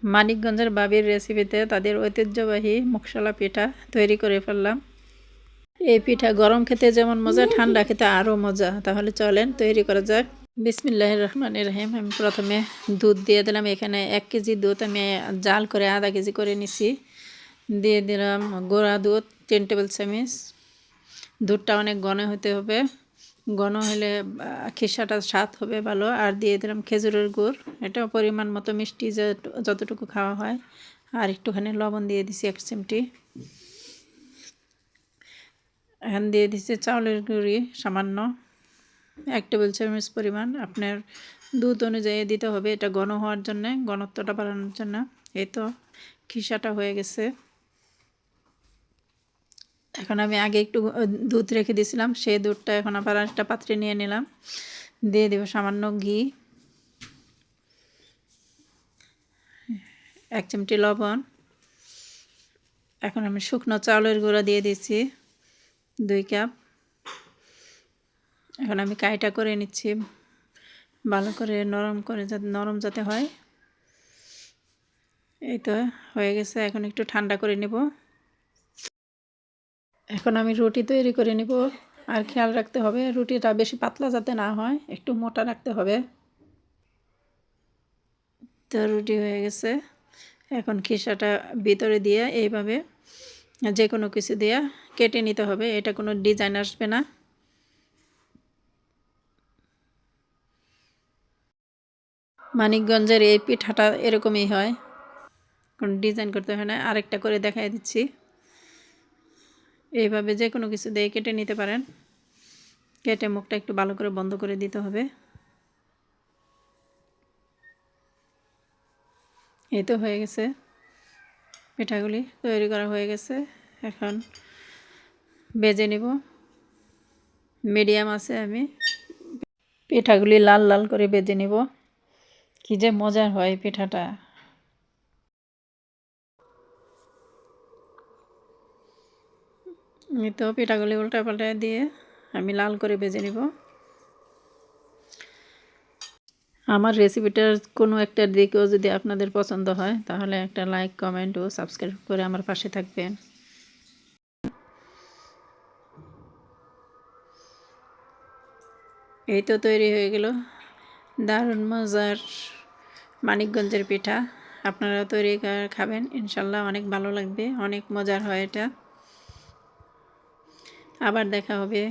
মানিকগঞ্জের বাবির রেসিপিতে তাদের ঐতিহ্যবাহী মুখশলা পিঠা তৈরি করে ফেললাম। এই পিঠা গরম খেতে যেমন মজা, ঠান্ডা খেতে আরও মজা। তাহলে চলেন তৈরি করা যাক। বিসমিল্লাহির রহমানির রহিম। আমি প্রথমে দুধ দিয়ে দিলাম। এখানে 1 কেজি দুধ আমি জাল করে আধা কেজি করে নিছি। দিয়ে দিলাম গুঁড়া দুধ 3 টেবিল চামচ। দুধটা অনেক ঘন হতে হবে, ঘন হলে খিসাটা স্বাদ হবে ভালো। আর দিয়ে দিলাম খেজুরের গুড়, এটা পরিমাণ মতো মিষ্টি যতটুকু খাওয়া হয়। আর একটুখানি লবণ দিয়ে দিছি 1 চিমটি। এখন দিয়ে দিছি চাউলের গুঁড়ি সামান্য 1 টেবিল চামচ পরিমাণ। আপনার দুধ অনুযায়ী দিতে হবে, এটা ঘন হওয়ার জন্যে, ঘনত্বটা বাড়ানোর জন্য। এই তো খিসাটা হয়ে গেছে। এখন আমি আগে একটু দুধ রেখে দিয়েছিলাম, সেই দুধটা এখন আবার একটা পাত্রে নিয়ে নিলাম। দিয়ে দেব সামান্য ঘি, 1 চিমটি লবণ। এখন আমি শুকনো চাউলের গুঁড়া দিয়ে দিচ্ছি 2 কাপ। এখন আমি কাইটা করে নিচ্ছি ভালো করে, নরম যাতে হয়। এই তো হয়ে গেছে। এখন একটু ঠান্ডা করে নেব। এখন আমি রুটি তৈরি করে নেব। আর খেয়াল রাখতে হবে রুটিটা বেশি পাতলা যাতে না হয়, একটু মোটা রাখতে হবে। তো রুটি হয়ে গেছে। এখন খিসাটা ভিতরে দিয়ে এইভাবে যে কোনো কিছু দিয়ে কেটে নিতে হবে, এটা কোনো ডিজাইন আসবে না। মানিকগঞ্জের এই পিঠাটা এরকমই হয়, কোনো ডিজাইন করতে হয় না। আরেকটা করে দেখাই দিচ্ছি। এইভাবে যে কোনো কিছু দিয়ে কেটে নিতে পারেন। কেটে মুখটা একটু ভালো করে বন্ধ করে দিতে হবে। এই তো হয়ে গেছে, পিঠাগুলি তৈরি করা হয়ে গেছে। এখন ভেজে নেব। মিডিয়াম আছে আমি পিঠাগুলি লাল লাল করে ভেজে নেব। কি যে মজার হয় পিঠাটা। এই তো পিঠাগুলি উল্টা পাল্টা দিয়ে আমি লাল করে ভেজে নেব। আমার রেসিপিটার কোনো একটা দিকেও যদি আপনাদের পছন্দ হয় তাহলে একটা লাইক, কমেন্ট ও সাবস্ক্রাইব করে আমার পাশে থাকবেন। এই তো তৈরি হয়ে গেল দারুণ মজার মানিকগঞ্জের পিঠা। আপনারা তৈরি করে খাবেন, ইনশাল্লাহ অনেক ভালো লাগবে, অনেক মজার হয় এটা। আবার দেখা হবে।